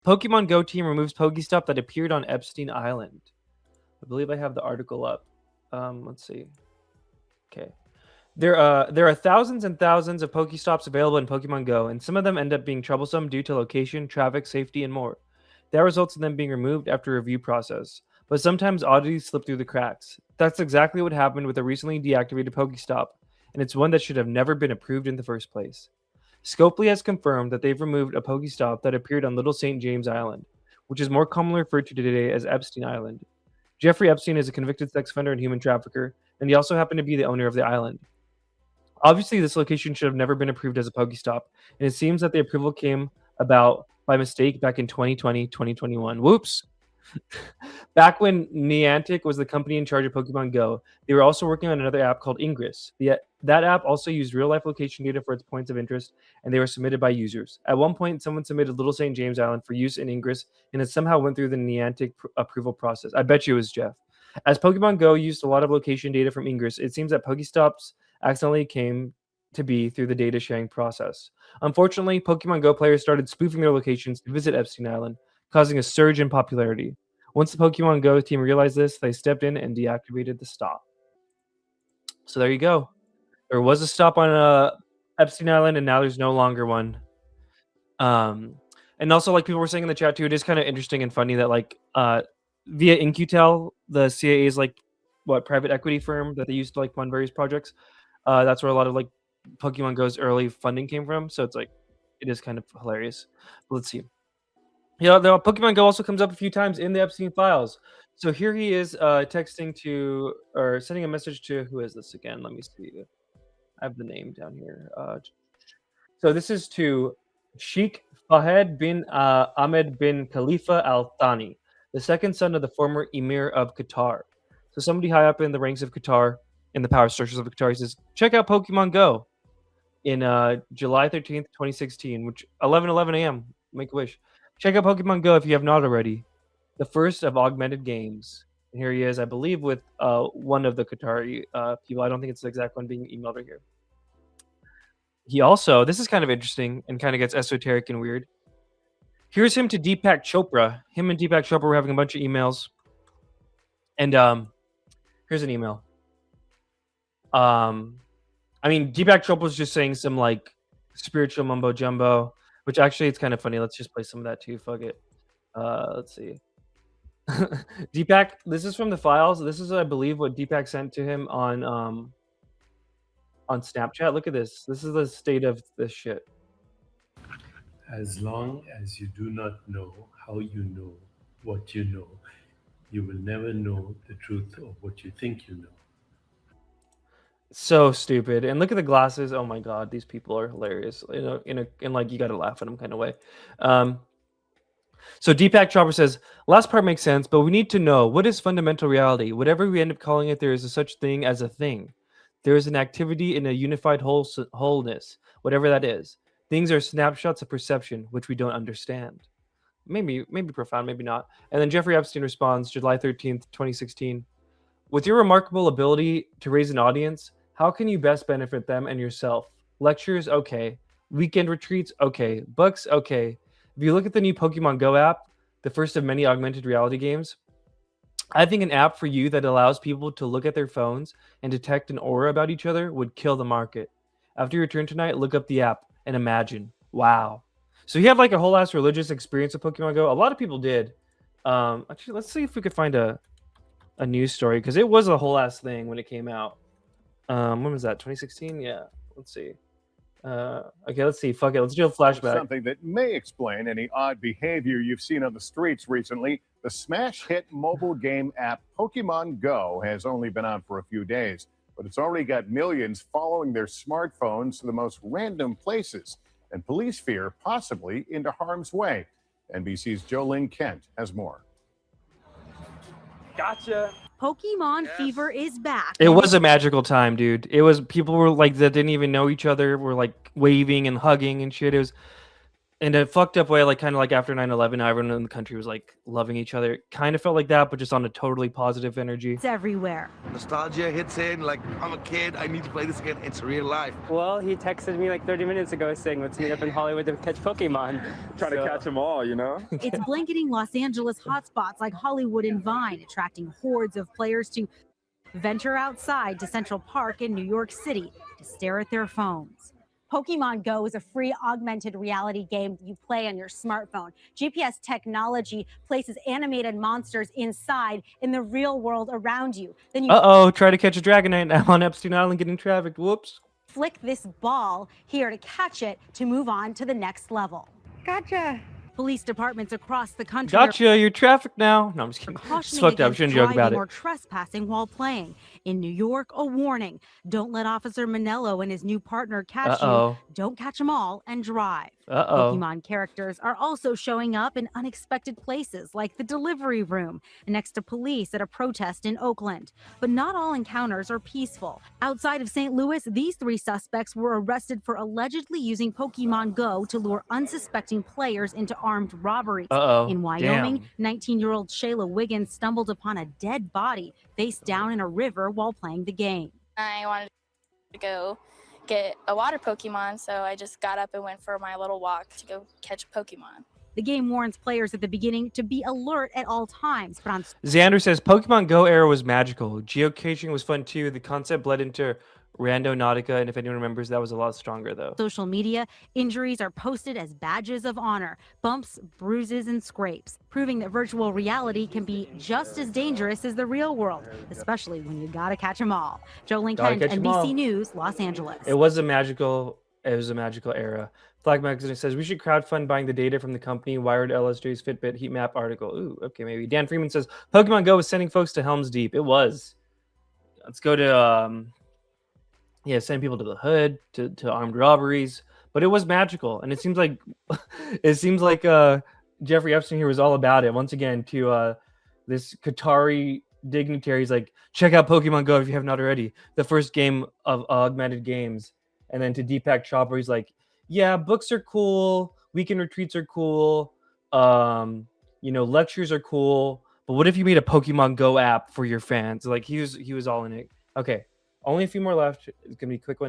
Pokemon Go team removes Pokestop that appeared on Epstein Island. I believe I have the article up. Let's see. Okay. There are thousands and thousands of Pokestops available in Pokemon Go, and some of them end up being troublesome due to location, traffic, safety, and more. That results in them being removed after a review process. But sometimes oddities slip through the cracks. That's exactly what happened with a recently deactivated Pokestop, and it's one that should have never been approved in the first place. Scopely has confirmed that they've removed a Pokestop that appeared on Little St. James Island, which is more commonly referred to today as Epstein Island. Jeffrey Epstein is a convicted sex offender and human trafficker, and he also happened to be the owner of the island. Obviously, this location should have never been approved as a Pokestop, and it seems that the approval came about by mistake back in 2020, 2021. Whoops. Back when Niantic was the company in charge of Pokemon Go, they were also working on another app called Ingress. That app also used real-life location data for its points of interest, and they were submitted by users. At one point, someone submitted Little St. James Island for use in Ingress, and it somehow went through the Niantic approval process. I bet you it was Jeff. As Pokemon Go used a lot of location data from Ingress, it seems that Pokestops accidentally came to be through the data sharing process. Unfortunately, Pokemon Go players started spoofing their locations to visit Epstein Island, causing a surge in popularity. Once the Pokemon Go team realized this, they stepped in and deactivated the stop. So there you go. There was a stop on Epstein Island, and now there's no longer one. And also, like people were saying in the chat too, it is kind of interesting and funny that like via InQtel, the CIA's like private equity firm that they used to like fund various projects. That's where a lot of like Pokemon Go's early funding came from. So it's like it is kind of hilarious. But let's see. Yeah, the Pokemon Go also comes up a few times in the Epstein files. So here he is texting to or sending a message to who is this again? Let me see. I have the name down here. So this is to Sheikh Fahed bin Ahmed bin Khalifa Al Thani, the second son of the former Emir of Qatar. So somebody high up in the ranks of Qatar, in the power structures of Qatar, he says, check out Pokemon Go in July 13th, 2016, which 11:11 a.m. Make a wish. Check out Pokemon Go if you have not already. The first of augmented games. And here he is, I believe, with one of the Qatari people. I don't think it's the exact one being emailed right here. He also, this is kind of interesting and kind of gets esoteric and weird. Here's him to Deepak Chopra. Him and Deepak Chopra were having a bunch of emails. And here's an email. I mean, Deepak Chopra was just saying some like spiritual mumbo jumbo, which actually it's kind of funny. Let's just play some of that too. Fuck it. Let's see. Deepak, this is from the files. This is, I believe, what Deepak sent to him on Snapchat. Look at this. This is the state of this shit. As long as you do not know how you know what you know, you will never know the truth of what you think you know. So stupid. And look at the glasses. Oh my god, these people are hilarious. In like you got to laugh at them kind of way. So Deepak Chopra says, last part makes sense, but we need to know what is fundamental reality. Whatever we end up calling it, there is a such thing as a thing. There is an activity in a unified wholeness, whatever that is. Things are snapshots of perception, which we don't understand. Maybe profound, maybe not. And then Jeffrey Epstein responds, July 13th, 2016. With your remarkable ability to raise an audience, how can you best benefit them and yourself? Lectures, okay. Weekend retreats, okay. Books, okay. If you look at the new Pokemon Go app, the first of many augmented reality games, I think an app for you that allows people to look at their phones and detect an aura about each other would kill the market. After you return tonight, look up the app and imagine. Wow. So he had like a whole ass religious experience with Pokemon Go. A lot of people did. Actually, let's see if we could find a news story because it was a whole ass thing when it came out. When was that? 2016? Yeah. Let's see. Okay, let's see. Fuck it. Let's do a flashback. Something that may explain any odd behavior you've seen on the streets recently. The smash hit mobile game app Pokemon Go has only been out for a few days, but it's already got millions following their smartphones to the most random places, and police fear possibly into harm's way. NBC's Jolene Kent has more. Gotcha. Pokemon fever is back. It was a magical time, dude. It was people were like that didn't even know each other were like waving and hugging and shit. in a fucked up way, like kind of like after 9/11, everyone in the country was like loving each other. It kind of felt like that, but just on a totally positive energy. It's everywhere. Nostalgia hits in, like, I'm a kid, I need to play this again. It's real life. Well, he texted me like 30 minutes ago saying, let's meet up in Hollywood to catch Pokemon. Trying to catch them all, you know? It's blanketing Los Angeles hotspots like Hollywood and Vine, attracting hordes of players to venture outside to Central Park in New York City to stare at their phones. Pokemon Go is a free augmented reality game that you play on your smartphone. GPS technology places animated monsters inside in the real world around you. Then you Try to catch a Dragonite now on Epstein Island getting trafficked. Whoops. flick this ball here to catch it to move on to the next level. Gotcha. Police departments across the country Gotcha, you're trafficked now. No, I'm just are kidding. It's cautioning fucked up. against Shouldn't joke about driving it. or trespassing while playing. In New York, a warning: don't let Officer Manello and his new partner catch you. Don't catch them all and drive. Pokemon characters are also showing up in unexpected places, like the delivery room next to police at a protest in Oakland. But not all encounters are peaceful. Outside of St. Louis, these 3 suspects were arrested for allegedly using Pokemon Go to lure unsuspecting players into armed robberies. In Wyoming, 19-year-old Shayla Wiggins stumbled upon a dead body face down in a river while playing the game. I wanted to go get a water Pokemon, so I just got up and went for my little walk to go catch Pokemon. The game warns players at the beginning to be alert at all times, but on Xander says Pokemon Go era was magical. Geocaching was fun too. The concept bled into Randonautica, and if anyone remembers, that was a lot stronger though. social media, injuries are posted as badges of honor, bumps, bruises, and scrapes, proving that virtual reality can be just as dangerous as the real world, especially when you gotta catch them all. Jolene Kent, catch 'em all. NBC News, Los Angeles. It was a magical era. Flag Magazine says we should crowdfund buying the data from the company. Wired LSJ's Fitbit heat map article. Ooh, okay, maybe. Dan Freeman says Pokemon Go was sending folks to Helm's Deep. It was. Let's go to send people to the hood, to armed robberies. But it was magical, and it seems like Jeffrey Epstein here was all about it. Once again, to this Qatari dignitary, he's like, check out Pokemon Go if you have not already. The first game of augmented games. And then to Deepak Chopra, he's like, yeah, books are cool, weekend retreats are cool, lectures are cool, but what if you made a Pokemon Go app for your fans? Like he was all in it. Okay, only a few more left. It's gonna be a quick one.